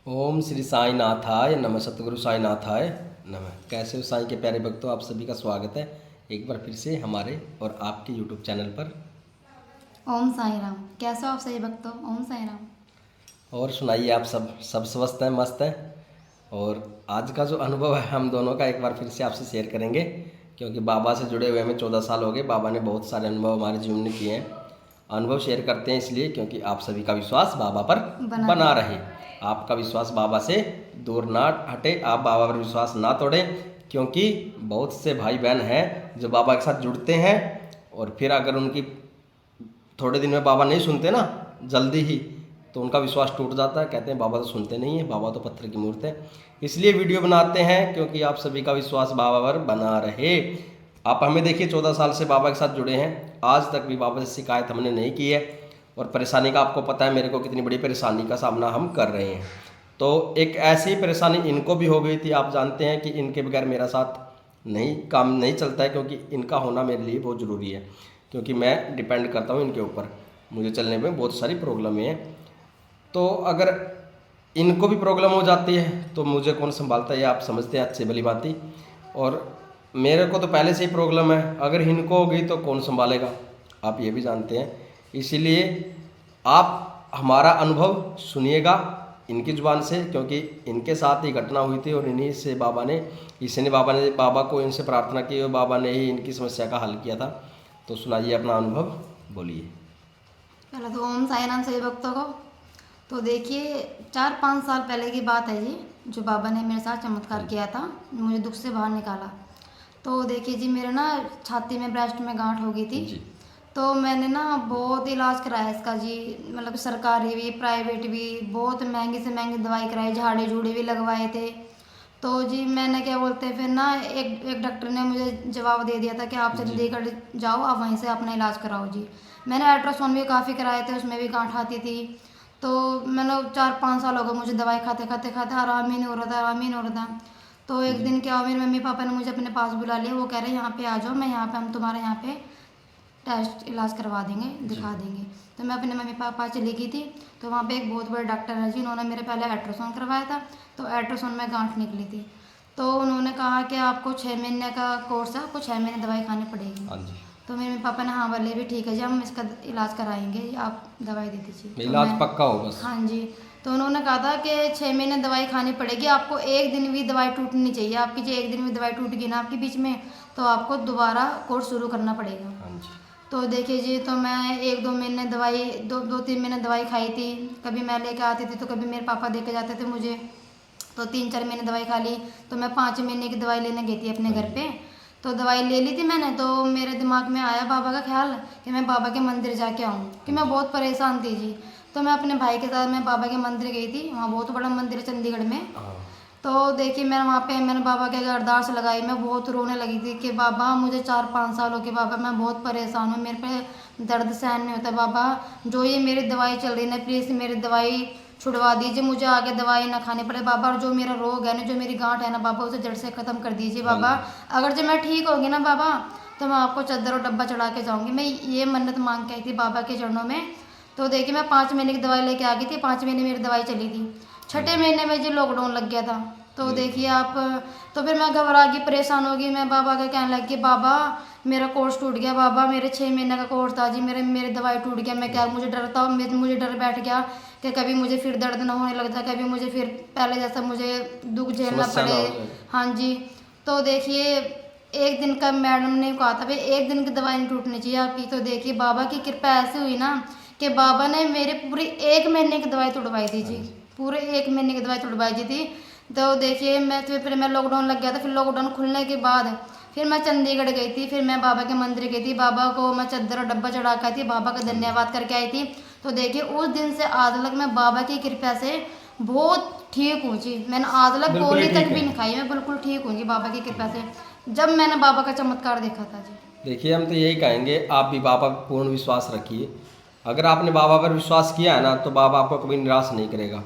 ओम श्री साई नाथाय नमः। सतगुरु साई नाथाय नमः। कैसे हो साईं के प्यारे भक्तों, आप सभी का स्वागत है एक बार फिर से हमारे और आपके यूट्यूब चैनल पर। ओम साई राम। कैसे हो आप सही भक्तों? ओम साई राम। और सुनाइए, आप सब स्वस्थ हैं, मस्त हैं। और आज का जो अनुभव है हम दोनों का एक बार फिर से आपसे शेयर करेंगे, क्योंकि बाबा से जुड़े हुए हमें 14 साल हो गए। बाबा ने बहुत सारे अनुभव हमारे जीवन में किए हैं। अनुभव शेयर करते हैं इसलिए क्योंकि आप सभी का विश्वास बाबा पर बना रहे। आपका विश्वास बाबा से दूर ना हटे, आप बाबा पर विश्वास ना तोड़ें, क्योंकि बहुत से भाई बहन हैं जो बाबा के साथ जुड़ते हैं और फिर अगर उनकी थोड़े दिन में बाबा नहीं सुनते ना, जल्दी ही, तो उनका विश्वास टूट जाता है। कहते हैं बाबा तो सुनते नहीं है, बाबा तो पत्थर की मूर्त है। इसलिए वीडियो बनाते हैं क्योंकि आप सभी का विश्वास बाबा पर बना रहे। आप हमें देखिए, 14 साल से बाबा के साथ जुड़े हैं, आज तक भी बाबा से शिकायत हमने नहीं की है। और परेशानी का आपको पता है मेरे को कितनी बड़ी परेशानी का सामना हम कर रहे हैं। तो एक ऐसी परेशानी इनको भी हो गई थी। आप जानते हैं कि इनके बगैर मेरा साथ नहीं, काम नहीं चलता है, क्योंकि इनका होना मेरे लिए बहुत ज़रूरी है, क्योंकि मैं डिपेंड करता हूँ इनके ऊपर। मुझे चलने में बहुत सारी प्रॉब्लमें हैं। तो अगर इनको भी प्रॉब्लम हो जाती है तो मुझे कौन संभालता है, ये आप समझते हैं अच्छी भली बात ही। और मेरे को तो पहले से ही प्रॉब्लम है, अगर इनको हो गई तो कौन संभालेगा, आप ये भी जानते हैं। इसीलिए आप हमारा अनुभव सुनिएगा इनकी ज़ुबान से, क्योंकि इनके साथ ही घटना हुई थी और इन्हीं से बाबा को इनसे प्रार्थना की और बाबा ने ही इनकी समस्या का हल किया था। तो सुनाइए अपना अनुभव, बोलिए। पहले तो ओम साई राम सही भक्तों को। तो देखिए, 4-5 साल पहले की बात है जी, जो बाबा ने मेरे साथ चमत्कार किया था, मुझे दुख से बाहर निकाला। तो देखिए जी, मेरे ना छाती में, ब्रेस्ट में गांठ हो गई थी। जी तो मैंने ना बहुत इलाज कराया इसका जी, मतलब सरकारी भी प्राइवेट भी, बहुत महंगी से महंगी दवाई कराई, झाड़े झूड़े भी लगवाए थे। तो जी मैंने क्या बोलते हैं, फिर ना एक डॉक्टर ने मुझे जवाब दे दिया था कि आप चंडीगढ़ जाओ, आप वहीं से अपना इलाज कराओ जी। मैंने अल्ट्रासाउंड भी काफ़ी कराए थे, उसमें भी गांठ आती थी। तो मैंने 4-5 साल हो गए मुझे दवाई खाते खाते खाते, आराम ही नहीं हो रहा था, आराम ही नहीं हो रहा था। तो एक दिन क्या हुआ, मेरे मम्मी पापा ने मुझे अपने पास बुला लिया। वो कह रहे हैं यहाँ पे आ जाओ, मैं यहाँ पे, हम तुम्हारे यहाँ पे टेस्ट इलाज करवा देंगे, दिखा देंगे। तो मैं अपने मम्मी पापा चली गई थी। तो वहाँ पे एक बहुत बड़े डॉक्टर है जी, उन्होंने मेरे पहले अल्ट्रासाउंड करवाया था। तो अल्ट्रासाउंड में गांठ निकली थी। तो उन्होंने कहा कि आपको 6 महीने का कोर्स है, आपको 6 महीने दवाई खानी पड़ेगी। हाँ जी। तो मेरे मम्मी पापा ने हाँ बोले, भी ठीक है जी, हम इसका इलाज कराएंगे, आप दवाई दे दीजिए। तो इलाज मैं, पक्का हो बस। हाँ जी। तो उन्होंने कहा था कि 6 महीने दवाई खानी पड़ेगी, आपको एक दिन भी दवाई टूटनी चाहिए। आपकी जो एक दिन भी दवाई टूट गई ना आपके बीच में, तो आपको दोबारा कोर्स शुरू करना पड़ेगा। हाँ जी। तो देखिए जी, तो मैं 1-2 महीने दवाई, 2-3 महीने दवाई खाई थी। कभी मैं लेके आती थी तो कभी मेरे पापा दे के जाते थे मुझे। तो 3-4 महीने दवाई खा ली। तो मैं 5 महीने की दवाई लेने गई थी अपने घर पे। तो दवाई ले ली थी मैंने। तो मेरे दिमाग में आया बाबा का ख्याल कि मैं बाबा के मंदिर जाके आऊँ, कि मैं बहुत परेशान थी जी। तो मैं अपने भाई के साथ मैं बाबा के मंदिर गई थी। वहाँ बहुत बड़ा मंदिर है चंडीगढ़ में। हाँ तो देखिए, मैं वहाँ पे मैंने बाबा के आगे अरदास लगाई। मैं बहुत रोने लगी थी कि बाबा, मुझे 4-5 साल हो गए बाबा, मैं बहुत परेशान हूँ, मेरे पे दर्द सहन नहीं होता बाबा। जो ये मेरी दवाई चल रही है ना, प्लीज़ मेरी दवाई छुड़वा दीजिए, मुझे आगे दवाई ना खानी पड़े बाबा। और जो मेरा रोग है ना, जो मेरी गांठ है ना बाबा, उसे जड़ से ख़त्म कर दीजिए हाँ बाबा। जी। अगर जब मैं ठीक होगी ना बाबा, तो मैं आपको चादर और डब्बा चढ़ा के जाऊँगी। मैं ये मन्नत मांग के आई थी बाबा के चरणों में। तो देखिए, मैं 5 महीने की दवाई लेके आ गई थी। 5 महीने मेरी दवाई चली थी। छठे महीने में जी लॉकडाउन लग गया था। तो देखिए आप, तो फिर मैं घबरा गई, परेशान हो गई। मैं बाबा का कहने लगी, बाबा मेरा कोर्स टूट गया बाबा, मेरे 6 महीने का कोर्स था जी, मेरे दवाई टूट गया। मैं क्या, मुझे डर था, मुझे डर बैठ गया कि कभी मुझे फिर दर्द ना होने लगता, कभी मुझे फिर पहले जैसा मुझे दुख झेलना समस्या ना पड़े। हो जाए। हाँ जी। तो देखिए, एक दिन का मैडम ने कहा था भाई, एक दिन की दवाई नहीं टूटनी चाहिए आपकी। तो देखिए, बाबा की कृपा ऐसी हुई ना कि बाबा ने मेरे पूरी 1 महीने की दवाई तुड़वाई थी जी। पूरे 1 महीने की दवाई तुड़वाई दी थी। तो देखिए, मैं फिर मैं लॉकडाउन लग गया था। फिर लॉकडाउन खुलने के बाद फिर मैं चंडीगढ़ गई थी। फिर मैं बाबा के मंदिर गई थी, बाबा को मैं चादर और डब्बा चढ़ा के आई थी, बाबा का धन्यवाद करके आई थी। तो देखिए, उस दिन से आज तक मैं बाबा की कृपा से बहुत ठीक हूँ जी। मैंने आज तक बिल्कुल ही गोली ठीक तक भी है। नहीं खाई, मैं बिल्कुल ठीक हूँ जी बाबा की कृपा से, जब मैंने बाबा का चमत्कार देखा था जी। देखिए, हम तो यही कहेंगे, आप भी बाबा पर पूर्ण विश्वास रखिए। अगर आपने बाबा पर विश्वास किया है ना, तो बाबा आपको कभी निराश नहीं करेगा।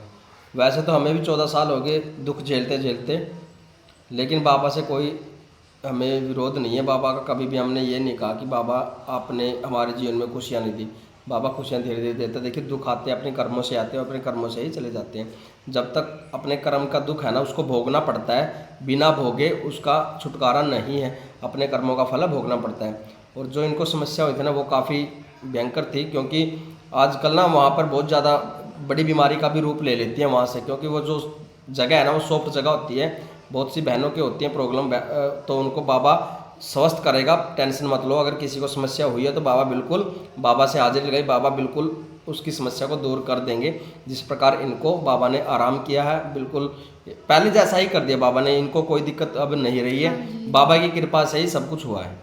वैसे तो हमें भी 14 साल हो गए दुख झेलते झेलते, लेकिन बाबा से कोई हमें विरोध नहीं है। बाबा का कभी भी हमने ये नहीं कहा कि बाबा आपने हमारे जीवन में खुशियाँ नहीं दी। बाबा खुशियाँ धीरे धीरे देते हैं। देखिए दुख आते हैं अपने कर्मों से आते हैं और अपने कर्मों से ही चले जाते हैं। जब तक अपने कर्म का दुख है ना उसको भोगना पड़ता है, बिना भोगे उसका छुटकारा नहीं है, अपने कर्मों का फल भोगना पड़ता है। और जो इनको समस्या हुई थी ना वो काफ़ी भयंकर थी, क्योंकि आजकल ना वहाँ पर बहुत ज़्यादा बड़ी बीमारी का भी रूप ले लेती है वहाँ से, क्योंकि वो जो जगह है ना वो सॉफ्ट जगह होती है, बहुत सी बहनों की होती है प्रॉब्लम, तो उनको बाबा स्वस्थ करेगा, टेंशन मत लो। अगर किसी को समस्या हुई है तो बाबा बिल्कुल, बाबा से हाजिर लगाई, बाबा बिल्कुल उसकी समस्या को दूर कर देंगे। जिस प्रकार इनको बाबा ने आराम किया है, बिल्कुल पहले जैसा ही कर दिया बाबा ने, इनको कोई दिक्कत अब नहीं रही है, बाबा की कृपा से ही सब कुछ हुआ है।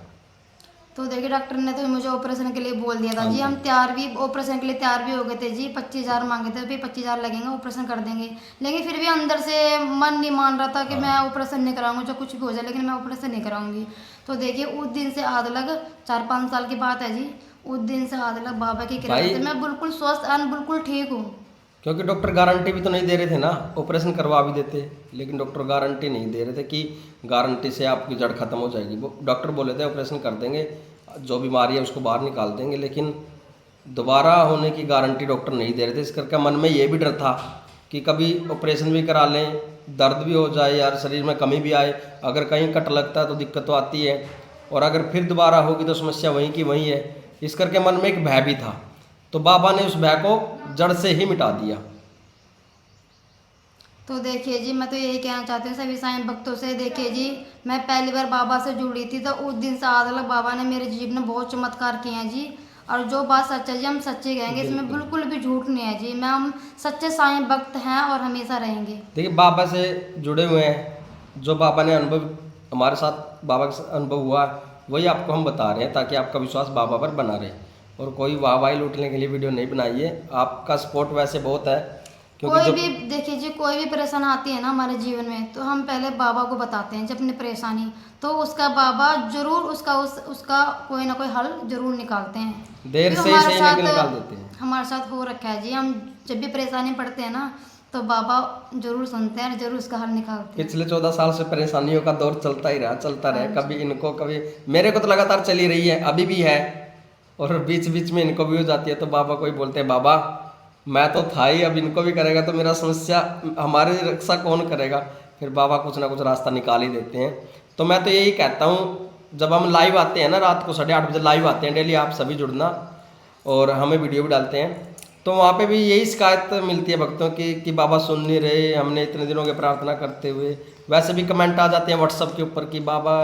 तो देखिए डॉक्टर ने तो मुझे ऑपरेशन के लिए बोल दिया था हाँ जी, जी। हम तैयार भी ऑपरेशन के लिए तैयार भी हो गए थे जी। 25,000 मांगे थे, अभी 25,000 लगेंगे, ऑपरेशन कर देंगे। लेकिन फिर भी अंदर से मन नहीं मान रहा था कि मैं ऑपरेशन नहीं कराऊंगा, जो कुछ भी हो जाए लेकिन मैं ऑपरेशन नहीं कराऊंगी। तो देखिए उस दिन से आज लग 4-5 साल की बात है जी, उस दिन से आज लग बाबा की कृपा भाई से मैं बिल्कुल स्वस्थ और बिल्कुल ठीक हूँ। क्योंकि डॉक्टर गारंटी भी तो नहीं दे रहे थे ना, ऑपरेशन करवा भी देते, लेकिन डॉक्टर गारंटी नहीं दे रहे थे कि गारंटी से आपकी जड़ खत्म हो जाएगी। वो डॉक्टर बोले थे ऑपरेशन कर देंगे, जो बीमारी है उसको बाहर निकाल देंगे, लेकिन दोबारा होने की गारंटी डॉक्टर नहीं दे रहे थे। इस करके मन में ये भी डर था कि कभी ऑपरेशन भी करा लें, दर्द भी हो जाए यार, शरीर में कमी भी आए, अगर कहीं कट लगता है तो दिक्कत तो आती है, और अगर फिर दोबारा होगी तो समस्या वहीं की वहीं है। इस करके मन में एक भय भी था, तो बाबा ने उस भय को जड़ से ही मिटा दिया। तो देखिए जी मैं तो यही कहना चाहती हूँ सभी साईं भक्तों से। देखिए जी मैं पहली बार बाबा से जुड़ी थी, तो उस दिन से आज तक बाबा ने मेरे जीवन में बहुत चमत्कार किए हैं जी। और जो बात सच है जी हम सच्चे कहेंगे, इसमें बिल्कुल भी झूठ नहीं है जी। हम सच्चे साईं भक्त हैं और हमेशा रहेंगे। देखिए बाबा से जुड़े हुए हैं, जो बाबा ने अनुभव हमारे साथ बाबा के साथ अनुभव हुआ वही आपको हम बता रहे हैं, ताकि आपका विश्वास बाबा पर बना रहे। और कोई वाहवाही लूटने के लिए वीडियो नहीं बनाई है, आपका सपोर्ट वैसे बहुत है, क्योंकि कोई जो भी देखिए जी कोई भी परेशानी आती है ना हमारे जीवन में, तो हम पहले बाबा को बताते हैं जब अपनी परेशानी, तो उसका बाबा जरूर उसका कोई ना कोई हल जरूर निकालते हैं। देर जो से ही हमारे सही लेकिन साथ निकाल देते हैं। हमारे साथ हो रखा है जी। हम जब भी परेशानी पड़ते हैं ना तो बाबा जरूर सुनते हैं और जरूर उसका हल निकालते हैं। पिछले 14 साल से परेशानियों का दौर चलता ही रहा, चलता रहा, हाँ कभी इनको कभी मेरे को तो लगातार चली रही है, अभी भी है, और बीच बीच में इनको भी हो जाती है। तो बाबा को ही बोलते हैं, बाबा मैं तो था ही, अब इनको भी करेगा तो मेरा समस्या, हमारी रक्षा कौन करेगा। फिर बाबा कुछ ना कुछ रास्ता निकाल ही देते हैं। तो मैं तो यही कहता हूँ, जब हम लाइव आते हैं ना रात को 8:30 बजे लाइव आते हैं डेली, आप सभी जुड़ना, और हमें वीडियो भी डालते हैं, तो वहाँ पे भी यही शिकायत मिलती है भक्तों की कि बाबा सुन नहीं रहे, हमने इतने दिनों की प्रार्थना करते हुए। वैसे भी कमेंट आ जाते हैं व्हाट्सअप के ऊपर कि बाबा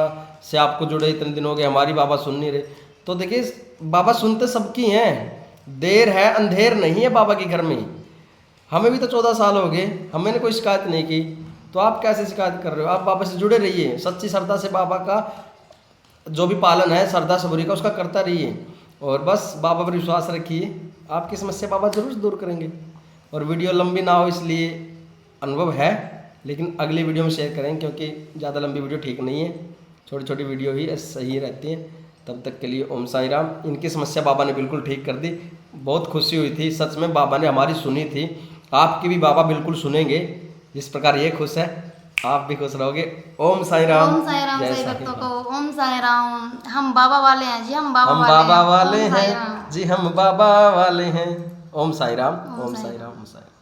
से आपको जुड़े इतने दिन हो गए, हमारी बाबा सुन नहीं रहे। तो देखिए बाबा सुनते सबकी हैं, देर है अंधेर नहीं है बाबा के घर में। हमें भी तो 14 साल हो गए, हमने कोई शिकायत नहीं की, तो आप कैसे शिकायत कर रहे हो। आप बाबा से जुड़े रहिए, सच्ची श्रद्धा से बाबा का जो भी पालन है श्रद्धा सबूरी का उसका करता रहिए, और बस बाबा पर विश्वास रखिए, आपकी समस्या बाबा जरूर दूर करेंगे। और वीडियो लंबी ना हो इसलिए अनुभव है, लेकिन अगली वीडियो में शेयर करेंगे, क्योंकि ज़्यादा लंबी वीडियो ठीक नहीं है, छोटी छोटी वीडियो ही सही रहती हैं। तब तक के लिए ओम साई राम। इनकी समस्या बाबा ने बिल्कुल ठीक कर दी, बहुत खुशी हुई थी, सच में बाबा ने हमारी सुनी थी। आपकी भी बाबा बिल्कुल सुनेंगे, जिस प्रकार ये खुश है आप भी खुश रहोगे। ओम साई राम। ओम साई राम। जय सही साईं भक्तों राम। को ओम साई राम। हम बाबा वाले हैं जी, हम बाबा हम वाले बाबा हैं। वाले ओम साई हैं राम। जी, हम बाबा वाले हैं। ओम साई राम। ओम साई साई राम। ओम साई राम।